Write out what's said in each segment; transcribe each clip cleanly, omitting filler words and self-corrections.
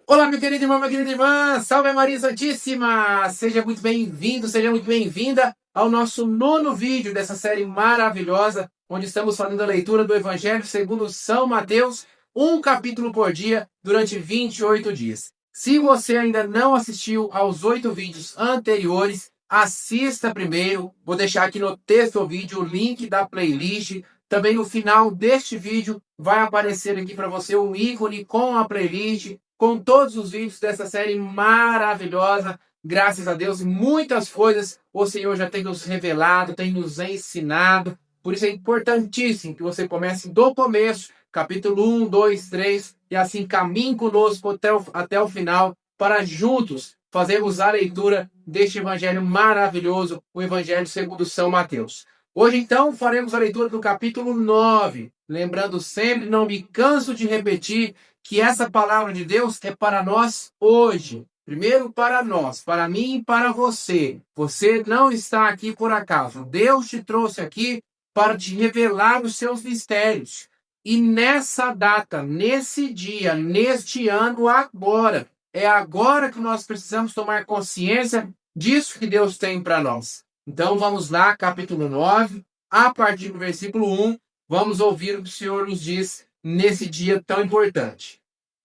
Olá, meu querido irmão, minha querida irmã, salve Maria Santíssima! Seja muito bem-vindo, seja muito bem-vinda ao nosso nono vídeo dessa série maravilhosa, onde estamos fazendo a leitura do Evangelho segundo São Mateus, um capítulo por dia, durante 28 dias. Se você ainda não assistiu aos 8 vídeos anteriores, assista primeiro. Vou deixar aqui no texto do vídeo o link da playlist. Também no final deste vídeo vai aparecer aqui para você um ícone com a playlist, com todos os vídeos dessa série maravilhosa. Graças a Deus, muitas coisas o Senhor já tem nos revelado, tem nos ensinado. Por isso é importantíssimo que você comece do começo, capítulo 1, 2, 3, e assim caminhe conosco até o final, para juntos fazermos a leitura deste evangelho maravilhoso, o Evangelho segundo São Mateus. Hoje, então, faremos a leitura do capítulo 9. Lembrando sempre, não me canso de repetir, que essa palavra de Deus é para nós hoje. Primeiro para nós, para mim e para você. Você não está aqui por acaso. Deus te trouxe aqui para te revelar os seus mistérios. E nessa data, nesse dia, neste ano, agora, é agora que nós precisamos tomar consciência disso que Deus tem para nós. Então vamos lá, capítulo 9, a partir do versículo 1, vamos ouvir o que o Senhor nos diz nesse dia tão importante.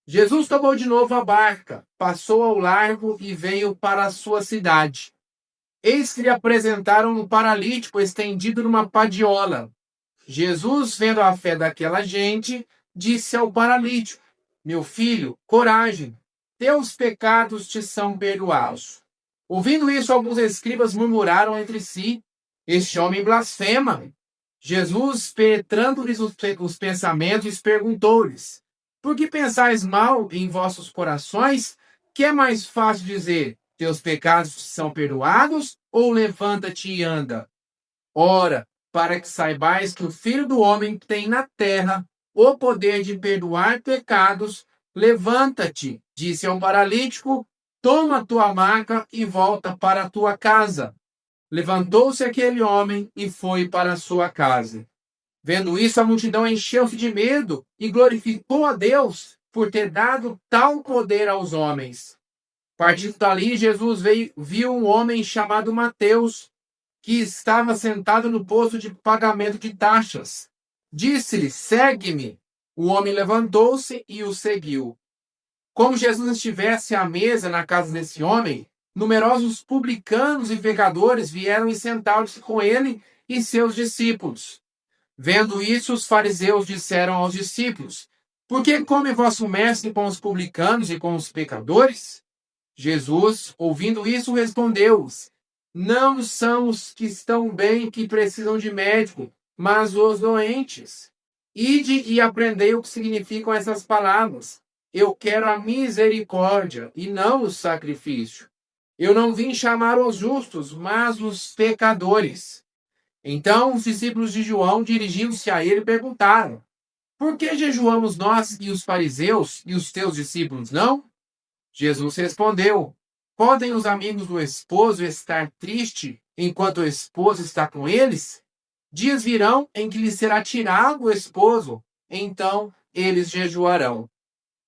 Jesus tomou de novo a barca, passou ao largo e veio para a sua cidade. Eis que lhe apresentaram um paralítico estendido numa padiola. Jesus, vendo a fé daquela gente, disse ao paralítico: Meu filho, coragem, teus pecados te são perdoados. Ouvindo isso, alguns escribas murmuraram entre si: Este homem blasfema. Jesus, penetrando-lhes os pensamentos, perguntou-lhes: Por que pensais mal em vossos corações? Que é mais fácil dizer: Teus pecados te são perdoados, ou levanta-te e anda? Ora, para que saibais que o Filho do Homem tem na terra o poder de perdoar pecados, levanta-te, disse ao paralítico, toma a tua maca e volta para a tua casa. Levantou-se aquele homem e foi para a sua casa. Vendo isso, a multidão encheu-se de medo e glorificou a Deus por ter dado tal poder aos homens. Partindo dali, Jesus viu um homem chamado Mateus, que estava sentado no posto de pagamento de taxas. Disse-lhe: Segue-me. O homem levantou-se e o seguiu. Como Jesus estivesse à mesa na casa desse homem, numerosos publicanos e pecadores vieram e sentaram-se com ele e seus discípulos. Vendo isso, os fariseus disseram aos discípulos: Por que come vosso mestre com os publicanos e com os pecadores? Jesus, ouvindo isso, respondeu-os: Não são os que estão bem que precisam de médico, mas os doentes. Ide e aprendei o que significam essas palavras. Eu quero a misericórdia e não o sacrifício. Eu não vim chamar os justos, mas os pecadores. Então os discípulos de João, dirigindo-se a ele, perguntaram: Por que jejuamos nós e os fariseus e os teus discípulos não? Jesus respondeu: Podem os amigos do esposo estar tristes enquanto o esposo está com eles? Dias virão em que lhes será tirado o esposo, então eles jejuarão.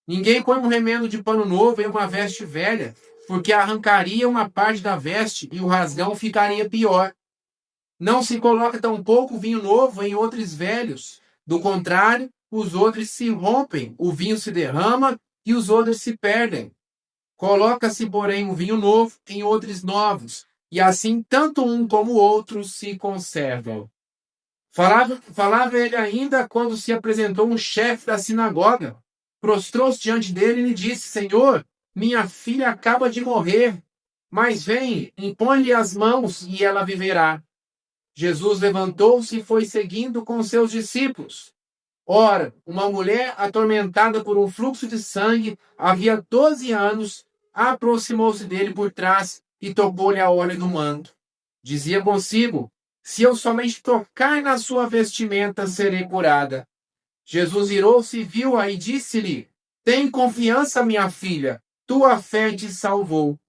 Ninguém põe um remendo de pano novo em uma veste velha, porque arrancaria uma parte da veste e o rasgão ficaria pior. Não se coloca tampouco vinho novo em odres velhos. Do contrário, os odres se rompem, o vinho se derrama e os odres se perdem. Coloca-se, porém, um vinho novo em odres novos, e assim tanto um como o outro se conservam. Falava ele ainda quando se apresentou um chefe da sinagoga. Prostrou-se diante dele e lhe disse: Senhor, minha filha acaba de morrer, mas vem, impõe-lhe as mãos e ela viverá. Jesus levantou-se e foi seguindo com seus discípulos. Ora, uma mulher atormentada por um fluxo de sangue havia 12 anos, aproximou-se dele por trás e tocou-lhe a orla do manto. Dizia consigo: Se eu somente tocar na sua vestimenta, serei curada. Jesus virou-se e viu-a e disse-lhe: Tem confiança, minha filha, tua fé te salvou.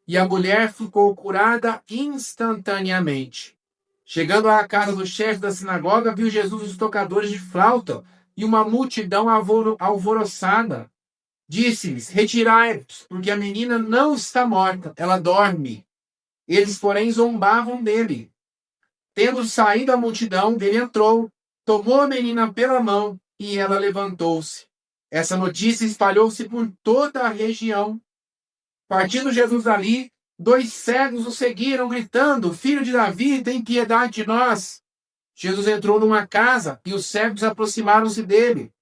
E a mulher ficou curada instantaneamente. Chegando à casa do chefe da sinagoga, viu Jesus os tocadores de flauta e uma multidão alvoroçada. Disse-lhes: retirai-vos, porque a menina não está morta, ela dorme. Eles, porém, zombavam dele. Tendo saído a multidão, ele entrou, tomou a menina pela mão e ela levantou-se. Essa notícia espalhou-se por toda a região. Partindo Jesus dali, 2 cegos o seguiram, gritando: Filho de Davi, tem piedade de nós. Jesus entrou numa casa e os cegos aproximaram-se dele.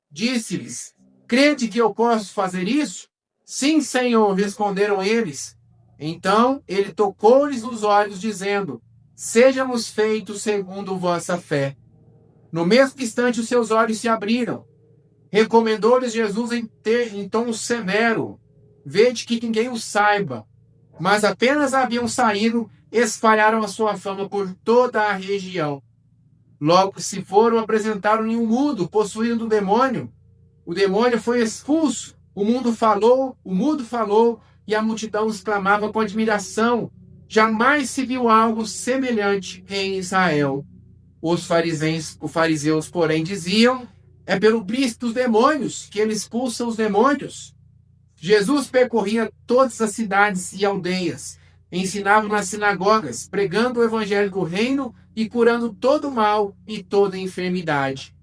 Disse-lhes: crede que eu posso fazer isso? Sim, Senhor, responderam eles. Então ele tocou-lhes nos olhos, dizendo: sejamos feitos segundo vossa fé. No mesmo instante os seus olhos se abriram. Recomendou-lhes Jesus em tom severo: vede que ninguém o saiba. Mas apenas haviam saído, espalharam a sua fama por toda a região. Logo que se foram, apresentaram-lhe um mudo, possuído do demônio. O demônio foi expulso, o mudo falou, e a multidão exclamava com admiração: jamais se viu algo semelhante em Israel. Os fariseus, porém, diziam: é pelo príncipe dos demônios que ele expulsa os demônios. Jesus percorria todas as cidades e aldeias, ensinava nas sinagogas, pregando o evangelho do reino e curando todo mal e toda enfermidade.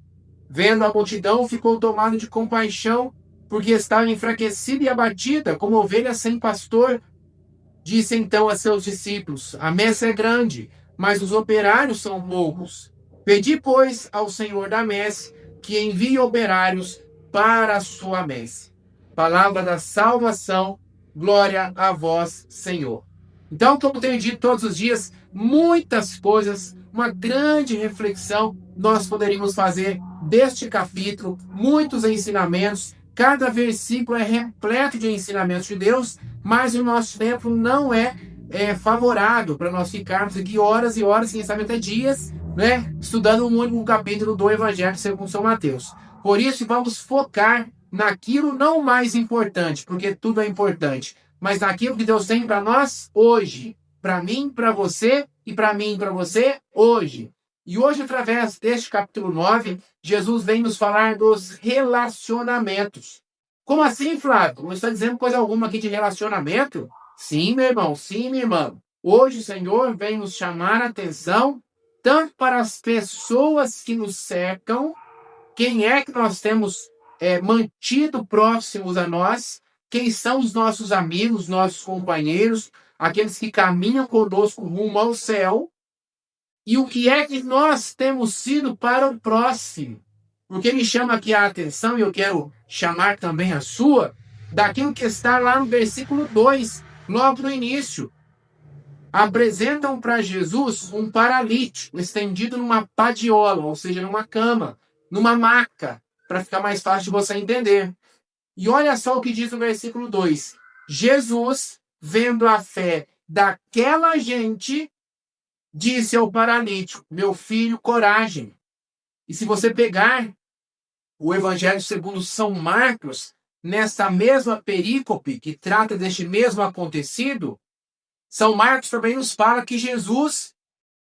Vendo a multidão, ficou tomado de compaixão, porque estava enfraquecida e abatida, como ovelha sem pastor. Disse então a seus discípulos: a messe é grande, mas os operários são poucos. Pedi, pois, ao Senhor da messe que envie operários para a sua messe. Palavra da salvação, glória a vós, Senhor. Então, como tenho dito todos os dias, muitas coisas, uma grande reflexão nós poderíamos fazer deste capítulo, muitos ensinamentos. Cada versículo é repleto de ensinamentos de Deus, mas o nosso tempo não é favorável para nós ficarmos aqui horas e horas, quem sabe até dias, né, estudando um único capítulo do Evangelho segundo São Mateus. Por isso, vamos focar naquilo não mais importante, porque tudo é importante, mas naquilo que Deus tem para nós hoje, para mim, para você e para mim, para você hoje. E hoje, através deste capítulo 9, Jesus vem nos falar dos relacionamentos. Como assim, Flávio? Não está dizendo coisa alguma aqui de relacionamento? Sim, meu irmão, sim, minha irmã. Hoje o Senhor vem nos chamar a atenção tanto para as pessoas que nos cercam, quem é que nós temos mantido próximos a nós, quem são os nossos amigos, nossos companheiros, aqueles que caminham conosco rumo ao céu, e o que é que nós temos sido para o próximo. Porque me chama aqui a atenção, e eu quero chamar também a sua, daquilo que está lá no versículo 2, logo no início. Apresentam para Jesus um paralítico estendido numa padiola, ou seja, numa cama, numa maca, para ficar mais fácil de você entender. E olha só o que diz no versículo 2. Jesus, vendo a fé daquela gente, disse ao paralítico: meu filho, coragem. E se você pegar o Evangelho segundo São Marcos, nessa mesma perícope que trata deste mesmo acontecido, São Marcos também nos fala que Jesus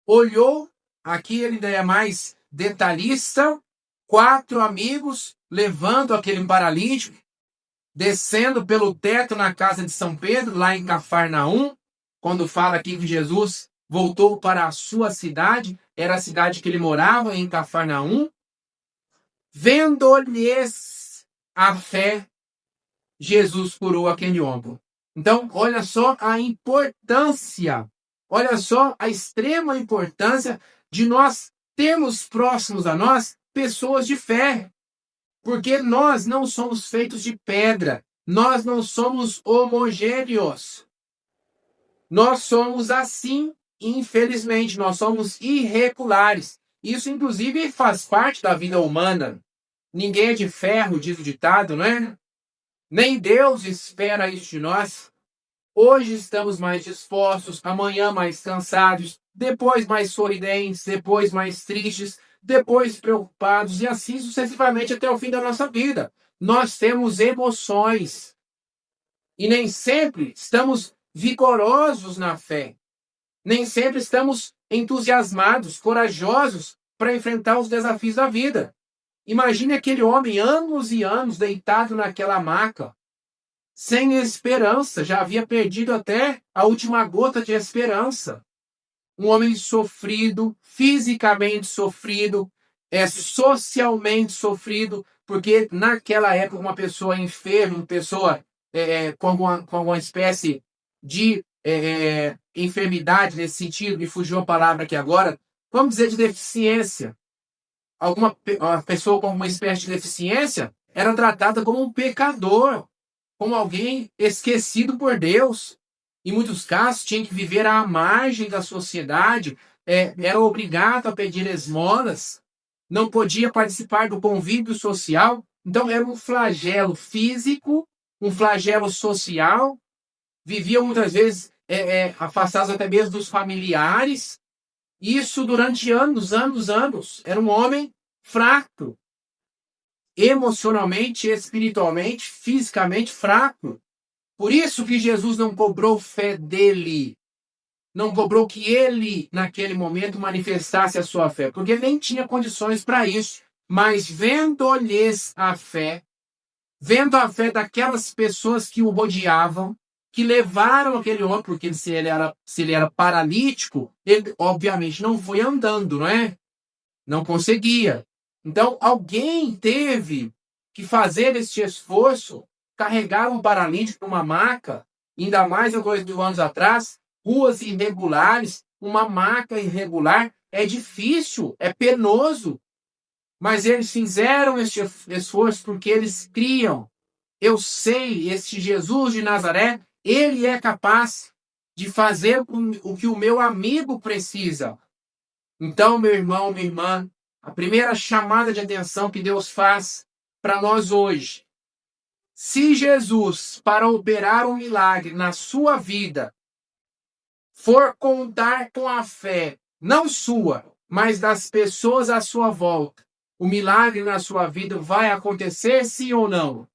olhou, aqui ele ainda é mais detalhista, 4 amigos levando aquele paralítico, descendo pelo teto na casa de São Pedro, lá em Cafarnaum, quando fala aqui que Jesus voltou para a sua cidade, era a cidade que ele morava, em Cafarnaum. Vendo-lhes a fé, Jesus curou aquele homem. Então, olha só a importância, olha só a extrema importância de nós termos próximos a nós pessoas de fé. Porque nós não somos feitos de pedra, nós não somos homogêneos. Nós somos assim, infelizmente, nós somos irregulares. Isso, inclusive, faz parte da vida humana. Ninguém é de ferro, diz o ditado, não é? Nem Deus espera isso de nós. Hoje estamos mais dispostos, amanhã mais cansados, depois mais sorridentes, depois mais tristes, depois preocupados e assim sucessivamente até o fim da nossa vida. Nós temos emoções e nem sempre estamos vigorosos na fé. Nem sempre estamos entusiasmados, corajosos para enfrentar os desafios da vida. Imagine aquele homem, anos e anos, deitado naquela maca, sem esperança, já havia perdido até a última gota de esperança. Um homem sofrido, fisicamente sofrido, socialmente sofrido, porque naquela época uma pessoa enferma, uma pessoa com alguma espécie de enfermidade nesse sentido, me fugiu a palavra aqui agora, vamos dizer de deficiência. Uma pessoa com uma espécie de deficiência era tratada como um pecador, como alguém esquecido por Deus. Em muitos casos, tinha que viver à margem da sociedade, era obrigado a pedir esmolas, não podia participar do convívio social. Então, era um flagelo físico, um flagelo social, vivia muitas vezes afastados até mesmo dos familiares. Isso durante anos, anos, anos. Era um homem fraco, emocionalmente, espiritualmente, fisicamente fraco. Por isso que Jesus não cobrou fé dele. Não cobrou que ele, naquele momento, manifestasse a sua fé, porque nem tinha condições para isso. Mas vendo-lhes a fé, vendo a fé daquelas pessoas que o rodeavam, que levaram aquele homem, porque se ele era paralítico, ele obviamente não foi andando, não é? Não conseguia. Então, alguém teve que fazer este esforço, carregar um paralítico numa maca, ainda mais há 2.000 anos atrás, ruas irregulares, uma maca irregular, é difícil, é penoso. Mas eles fizeram este esforço porque eles criam. Eu sei, este Jesus de Nazaré, ele é capaz de fazer o que o meu amigo precisa. Então, meu irmão, minha irmã, a primeira chamada de atenção que Deus faz para nós hoje. Se Jesus, para operar um milagre na sua vida, for contar com a fé, não sua, mas das pessoas à sua volta, o milagre na sua vida vai acontecer, sim ou não?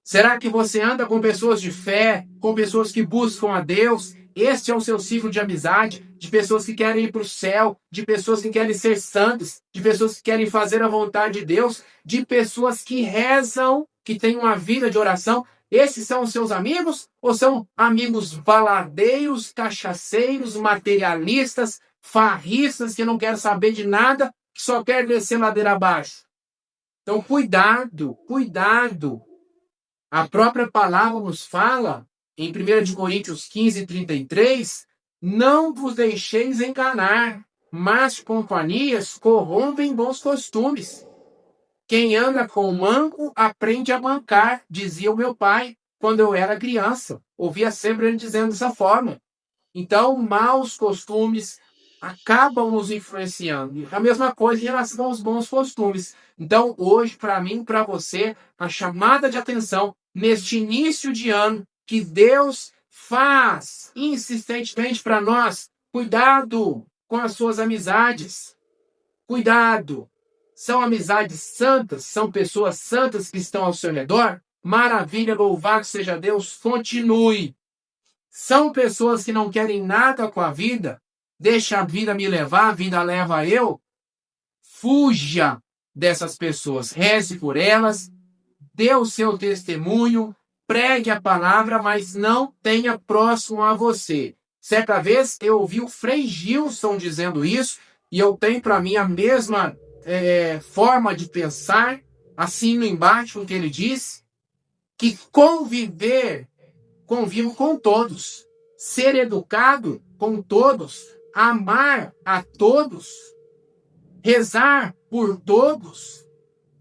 Será que você anda com pessoas de fé, com pessoas que buscam a Deus? Este é o seu ciclo de amizade, de pessoas que querem ir para o céu, de pessoas que querem ser santos, de pessoas que querem fazer a vontade de Deus, de pessoas que rezam, que têm uma vida de oração. Esses são os seus amigos? Ou são amigos baladeiros, cachaceiros, materialistas, farristas, que não querem saber de nada, que só querem descer ladeira abaixo? Então, cuidado, cuidado. A própria palavra nos fala, em 1 Coríntios 15:33, não vos deixeis enganar, más companhias corrompem bons costumes. Quem anda com manco aprende a mancar, dizia o meu pai quando eu era criança. Ouvia sempre ele dizendo dessa forma. Então, maus costumes acabam nos influenciando. A mesma coisa em relação aos bons costumes. Então, hoje, para mim, para você, a chamada de atenção neste início de ano que Deus faz insistentemente para nós. Cuidado com as suas amizades. Cuidado. São amizades santas, são pessoas santas que estão ao seu redor. Maravilha, louvado seja Deus, continue. São pessoas que não querem nada com a vida. Deixa a vida me levar, a vida leva eu. Fuja dessas pessoas. Reze por elas. Dê o seu testemunho. Pregue a palavra, mas não tenha próximo a você. Certa vez eu ouvi o Frei Gilson dizendo isso. E eu tenho para mim a mesma forma de pensar. Assino embaixo o que ele diz. Que convivo com todos, ser educado com todos, amar a todos, rezar por todos,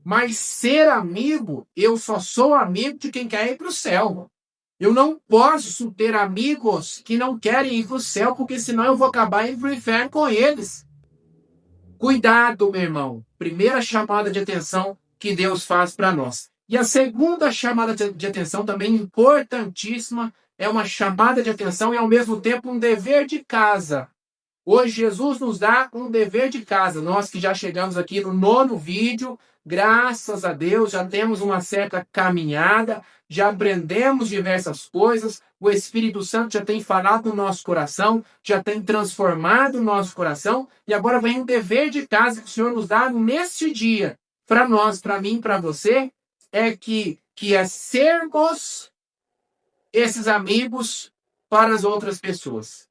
mas ser amigo, eu só sou amigo de quem quer ir para o céu. Eu não posso ter amigos que não querem ir para o céu, porque senão eu vou acabar indo para o inferno com eles. Cuidado, meu irmão. Primeira chamada de atenção que Deus faz para nós. E a segunda chamada de atenção, também importantíssima, é uma chamada de atenção e, ao mesmo tempo, um dever de casa. Hoje, Jesus nos dá um dever de casa. Nós que já chegamos aqui no 9º vídeo, graças a Deus, já temos uma certa caminhada, já aprendemos diversas coisas, o Espírito Santo já tem falado no nosso coração, já tem transformado o nosso coração, e agora vem um dever de casa que o Senhor nos dá neste dia, para nós, para mim, para você, que é sermos esses amigos para as outras pessoas.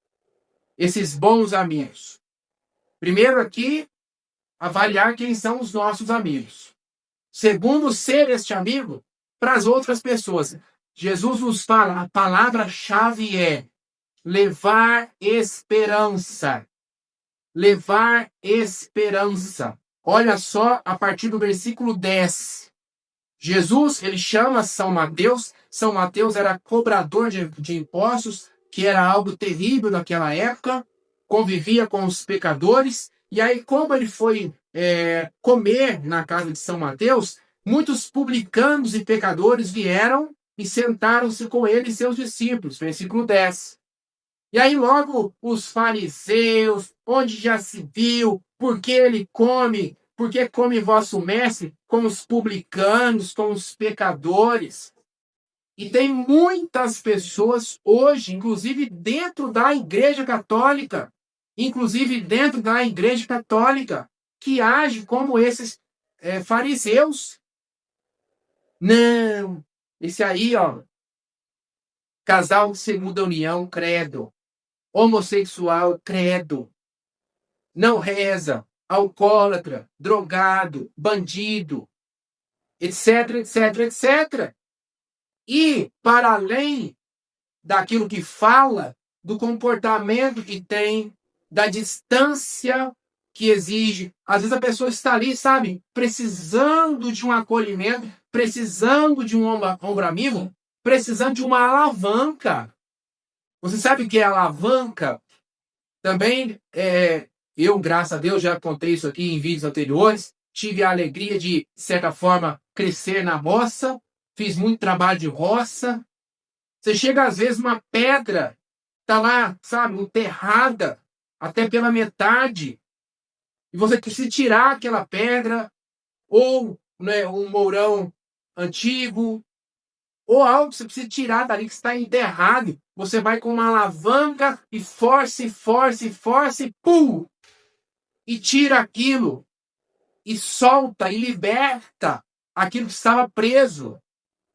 Esses bons amigos. Primeiro aqui, avaliar quem são os nossos amigos. Segundo, ser este amigo para as outras pessoas. Jesus nos fala, a palavra-chave é levar esperança. Levar esperança. Olha só, a partir do versículo 10. Jesus, ele chama São Mateus. São Mateus era cobrador de impostos, que era algo terrível naquela época. Convivia com os pecadores. E aí, como ele foi comer na casa de São Mateus, muitos publicanos e pecadores vieram e sentaram-se com ele e seus discípulos. Versículo 10. E aí logo os fariseus, onde já se viu, por que come vosso mestre com os publicanos, com os pecadores? E tem muitas pessoas hoje, inclusive dentro da Igreja Católica, que agem como esses fariseus. Não, esse aí, ó, casal de segunda união, credo. Homossexual, credo. Não reza, alcoólatra, drogado, bandido, etc, etc, etc. E, para além daquilo que fala, do comportamento que tem, da distância que exige. Às vezes a pessoa está ali, sabe, precisando de um acolhimento, precisando de um ombro amigo, precisando de uma alavanca. Você sabe o que é alavanca? Também, eu, graças a Deus, já contei isso aqui em vídeos anteriores, tive a alegria de certa forma, crescer na roça, fiz muito trabalho de roça. Você chega, às vezes, uma pedra, tá lá, sabe, enterrada, até pela metade, e você precisa tirar aquela pedra, ou um mourão antigo, ou algo que você precisa tirar dali que está enterrado. Você vai com uma alavanca e force, pum! E tira aquilo. E solta e liberta aquilo que estava preso.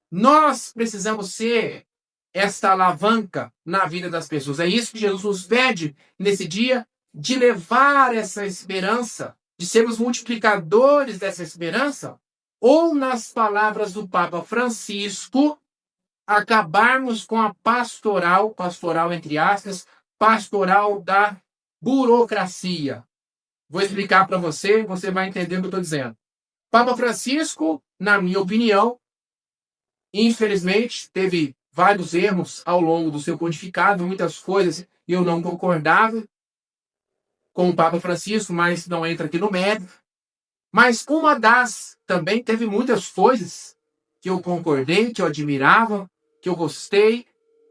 Nós precisamos ser esta alavanca na vida das pessoas. É isso que Jesus nos pede nesse dia, de levar essa esperança, de sermos multiplicadores dessa esperança, ou, nas palavras do Papa Francisco, acabarmos com a pastoral entre aspas, pastoral da burocracia. Vou explicar para você, você vai entender o que eu estou dizendo. Papa Francisco, na minha opinião, infelizmente, teve vários erros ao longo do seu pontificado, muitas coisas eu não concordava com o Papa Francisco, mas não entra aqui no mérito. Mas também teve muitas coisas que eu concordei, que eu admirava, que eu gostei.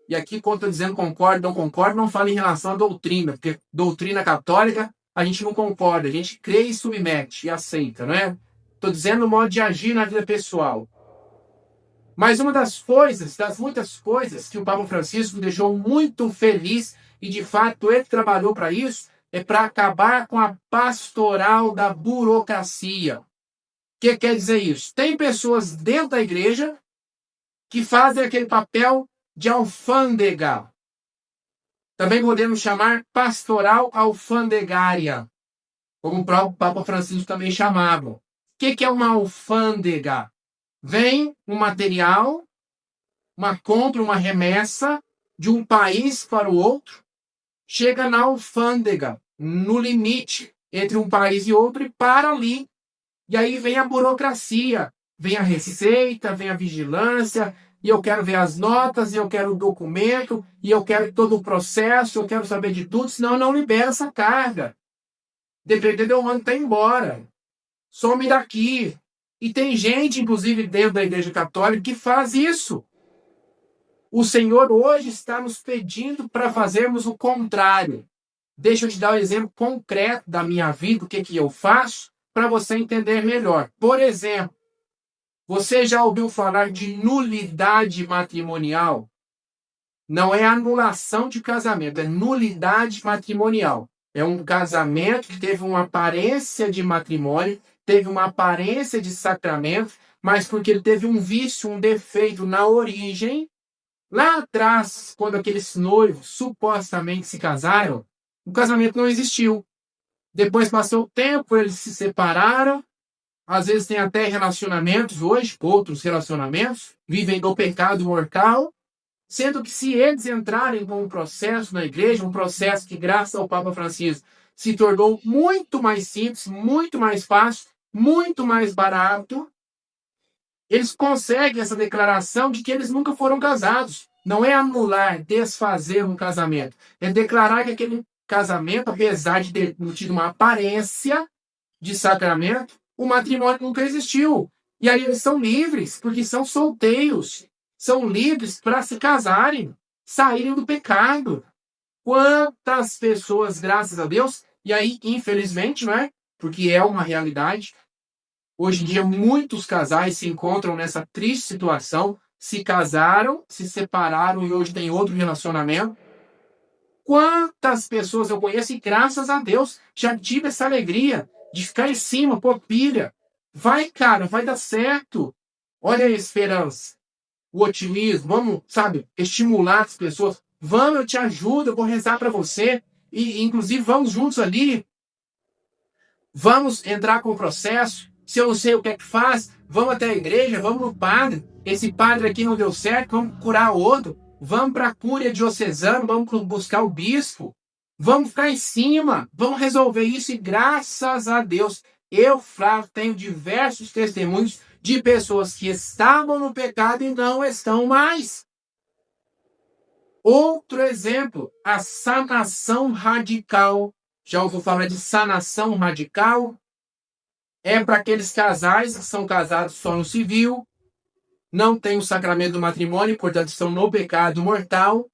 E aqui, quando estou dizendo concordo, não falo em relação à doutrina, porque doutrina católica a gente não concorda, a gente crê e submete e aceita, não é? Estou dizendo o modo de agir na vida pessoal. Mas uma das muitas coisas que o Papa Francisco deixou muito feliz, e de fato ele trabalhou para isso, é para acabar com a pastoral da burocracia. O que quer dizer isso? Tem pessoas dentro da igreja que fazem aquele papel de alfândega. Também podemos chamar pastoral alfandegária, como o próprio Papa Francisco também chamava. O que é uma alfândega? Vem um material, uma compra, uma remessa de um país para o outro, chega na alfândega, no limite entre um país e outro, e para ali. E aí vem a burocracia, vem a receita, vem a vigilância, e eu quero ver as notas, e eu quero o documento, e eu quero todo o processo, eu quero saber de tudo, senão eu não libero essa carga. Dependendo, eu mando até embora. Some daqui. E tem gente, inclusive dentro da Igreja Católica, que faz isso. O Senhor hoje está nos pedindo para fazermos o contrário. Deixa eu te dar um exemplo concreto da minha vida, o que eu faço, para você entender melhor. Por exemplo, você já ouviu falar de nulidade matrimonial? Não é anulação de casamento, é nulidade matrimonial. É um casamento que teve uma aparência de matrimônio, teve uma aparência de sacramento, mas porque ele teve um vício, um defeito na origem. Lá atrás, quando aqueles noivos supostamente se casaram, o casamento não existiu. Depois passou o tempo, eles se separaram. Às vezes tem até relacionamentos hoje, outros relacionamentos, vivem do pecado mortal. Sendo que se eles entrarem com um processo na igreja, um processo que, graças ao Papa Francisco, se tornou muito mais simples, muito mais fácil, muito mais barato, eles conseguem essa declaração de que eles nunca foram casados. Não é anular, desfazer um casamento. É declarar que aquele casamento, apesar de ter tido uma aparência de sacramento, o matrimônio nunca existiu. E aí eles são livres, porque são solteiros. São livres para se casarem, saírem do pecado. Quantas pessoas, graças a Deus, e aí, infelizmente, não é? Porque é uma realidade. Hoje em dia, muitos casais se encontram nessa triste situação, se casaram, se separaram e hoje tem outro relacionamento. Quantas pessoas eu conheço e, graças a Deus, já tive essa alegria de ficar em cima, pô, pilha. Vai, cara, vai dar certo. Olha a esperança, o otimismo, vamos, sabe, estimular as pessoas. Vamos, eu te ajudo, eu vou rezar para você. E, inclusive, vamos juntos ali. Vamos entrar com o processo. Se eu não sei o que é que faz, vamos até a igreja, vamos no padre. Esse padre aqui não deu certo, vamos curar o outro. Vamos para a cúria diocesana, vamos buscar o bispo. Vamos ficar em cima, vamos resolver isso. E graças a Deus, eu, Flávio, tenho diversos testemunhos de pessoas que estavam no pecado e não estão mais. Outro exemplo, a sanação radical. Já ouviu falar de sanação radical? É para aqueles casais que são casados só no civil, não têm o sacramento do matrimônio, portanto estão no pecado mortal.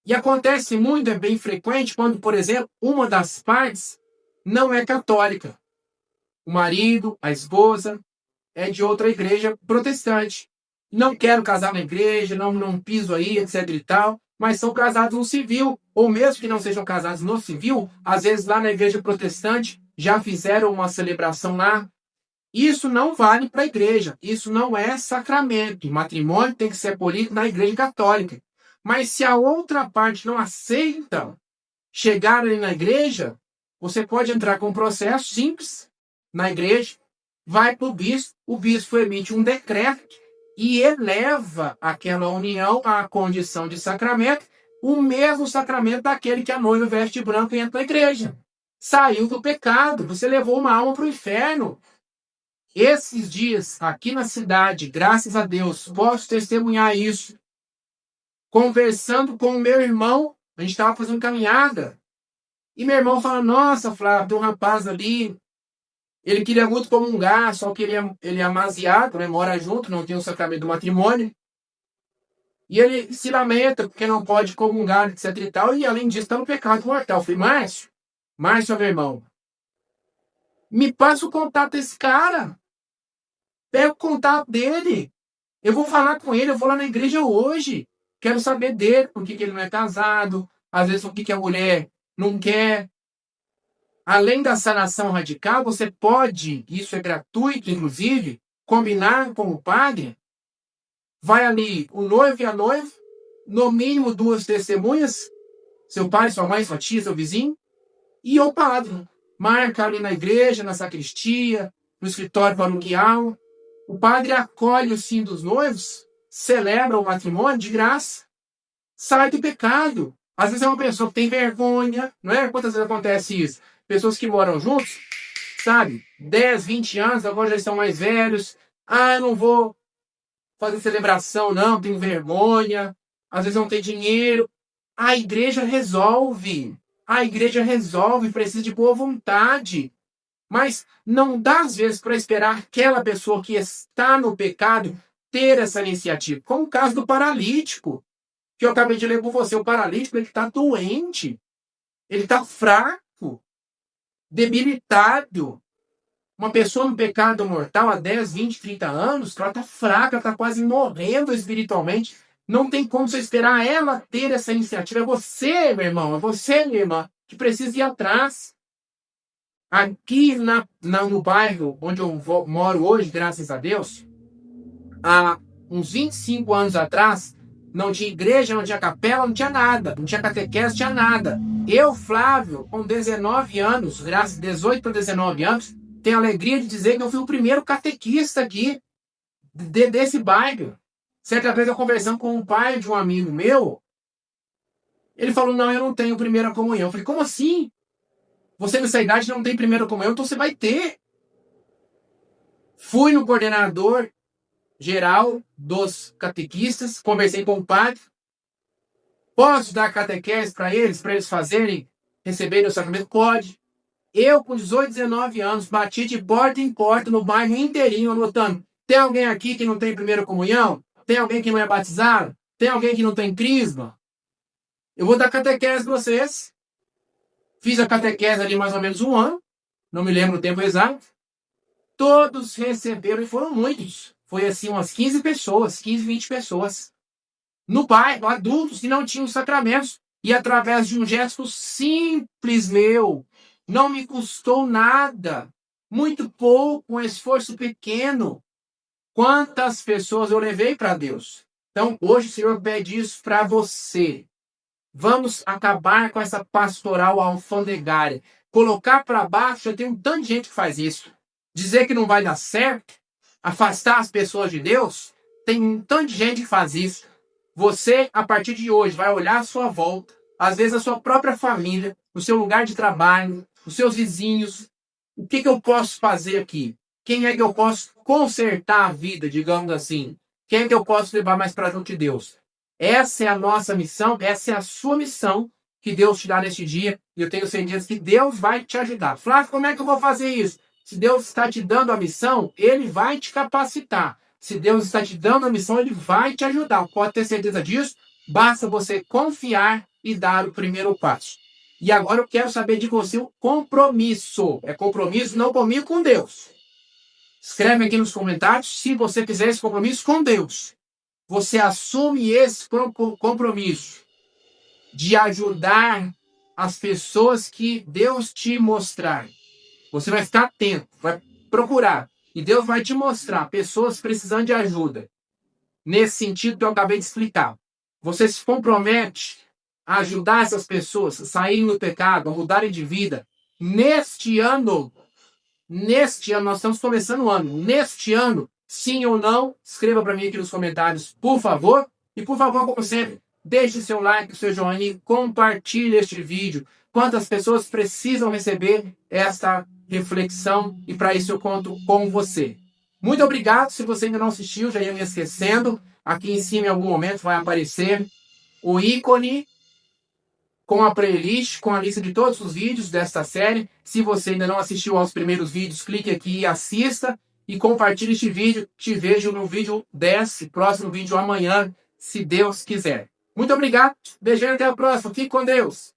E acontece muito, é bem frequente, quando, por exemplo, uma das partes não é católica. O marido, a esposa, é de outra igreja protestante. Não quero casar na igreja, não piso aí, etc e tal, mas são casados no civil, ou mesmo que não sejam casados no civil, às vezes lá na igreja protestante já fizeram uma celebração lá. Isso não vale para a igreja, isso não é sacramento. O matrimônio tem que ser polido na igreja católica. Mas se a outra parte não aceita chegar ali na igreja, você pode entrar com um processo simples na igreja, vai para o bispo emite um decreto e eleva aquela união à condição de sacramento, o mesmo sacramento daquele que a noiva veste branco e entra na igreja. Saiu do pecado, você levou uma alma para o inferno. Esses dias, aqui na cidade, graças a Deus, posso testemunhar isso. Conversando com o meu irmão, a gente estava fazendo caminhada. E meu irmão fala, nossa, Flávio, tem um rapaz ali, ele queria muito comungar, só que ele é amasiado, né, mora junto, não tem o sacramento do matrimônio. E ele se lamenta porque não pode comungar, etc e tal, e além disso está no pecado mortal. Eu falei, Márcio, meu irmão, me passa o contato desse cara. Pega o contato dele. Eu vou falar com ele, eu vou lá na igreja hoje. Quero saber dele, por que ele não é casado, às vezes por que a mulher não quer. Além da sanação radical, você pode, isso é gratuito, inclusive, combinar com o padre. Vai ali o noivo e a noiva, no mínimo 2 testemunhas, seu pai, sua mãe, sua tia, seu vizinho, e o padre. Marca ali na igreja, na sacristia, no escritório paroquial. O padre acolhe o sim dos noivos, celebra o matrimônio de graça, sai do pecado. Às vezes é uma pessoa que tem vergonha, não é? Quantas vezes acontece isso? Pessoas que moram juntos, sabe? 10, 20 anos, agora já estão mais velhos. Ah, eu não vou fazer celebração, não, tenho vergonha. Às vezes não tem dinheiro. A igreja resolve. A igreja resolve, precisa de boa vontade. Mas não dá, às vezes, para esperar aquela pessoa que está no pecado ter essa iniciativa. Como o caso do paralítico, que eu acabei de ler com você. O paralítico, ele está doente. Ele está fraco, debilitado. Uma pessoa no pecado mortal há 10, 20, 30 anos, ela está fraca, está quase morrendo espiritualmente. Não tem como você esperar ela ter essa iniciativa. É você, meu irmão, é você, minha irmã, que precisa ir atrás. Aqui no bairro onde eu moro hoje, graças a Deus, há uns 25 anos atrás, não tinha igreja, não tinha capela, não tinha nada, não tinha catequese, não tinha nada. Eu, Flávio, com 19 anos, graças a 18 para 19 anos, tenho a alegria de dizer que eu fui o primeiro catequista aqui desse bairro. Certa vez eu conversando com o pai de um amigo meu, ele falou, não, eu não tenho primeira comunhão. Eu falei, como assim? Você nessa idade não tem primeira comunhão, então você vai ter. Fui no coordenador geral dos catequistas, conversei com o padre. Posso dar catequese para eles fazerem, receberem o sacramento? Pode. Eu, com 18, 19 anos, bati de porta em porta no bairro inteirinho, anotando. Tem alguém aqui que não tem primeira comunhão? Tem alguém que não é batizado? Tem alguém que não tem crisma? Eu vou dar catequese para vocês. Fiz a catequese ali mais ou menos um ano. Não me lembro o tempo exato. Todos receberam, e foram muitos. Foi assim umas 15 pessoas, 15, 20 pessoas. No bairro, adultos que não tinham sacramentos. E através de um gesto simples meu, não me custou nada. Muito pouco, um esforço pequeno. Quantas pessoas eu levei para Deus? Então, hoje o Senhor pede isso para você. Vamos acabar com essa pastoral alfandegária. Colocar para baixo, já tem um tanto de gente que faz isso. Dizer que não vai dar certo, afastar as pessoas de Deus, tem um tanto de gente que faz isso. Você, a partir de hoje, vai olhar à sua volta, às vezes a sua própria família, o seu lugar de trabalho, os seus vizinhos. O que eu posso fazer aqui? Quem é que eu posso consertar a vida, digamos assim? Quem é que eu posso levar mais para junto de Deus? Essa é a nossa missão, essa é a sua missão que Deus te dá neste dia. E eu tenho certeza que Deus vai te ajudar. Flávio, como é que eu vou fazer isso? Se Deus está te dando a missão, Ele vai te capacitar. Se Deus está te dando a missão, Ele vai te ajudar. Pode ter certeza disso. Basta você confiar e dar o primeiro passo. E agora eu quero saber de você o compromisso. É compromisso não comigo, com Deus. Escreve aqui nos comentários se você fizer esse compromisso com Deus. Você assume esse compromisso de ajudar as pessoas que Deus te mostrar. Você vai ficar atento, vai procurar. E Deus vai te mostrar pessoas precisando de ajuda. Nesse sentido que eu acabei de explicar. Você se compromete a ajudar essas pessoas a saírem do pecado, a mudarem de vida. Neste ano, nós estamos começando o ano. Neste ano, sim ou não, escreva para mim aqui nos comentários, por favor. E por favor, como sempre, deixe seu like, seu joinha e compartilhe este vídeo. Quantas pessoas precisam receber esta reflexão, e para isso eu conto com você. Muito obrigado. Se você ainda não assistiu, já ia me esquecendo, aqui em cima em algum momento vai aparecer o ícone com a playlist, com a lista de todos os vídeos desta série. Se você ainda não assistiu aos primeiros vídeos, clique aqui e assista e compartilhe este vídeo. Te vejo no vídeo 10, próximo vídeo amanhã, se Deus quiser. Muito obrigado, beijão e até a próxima. Fique com Deus.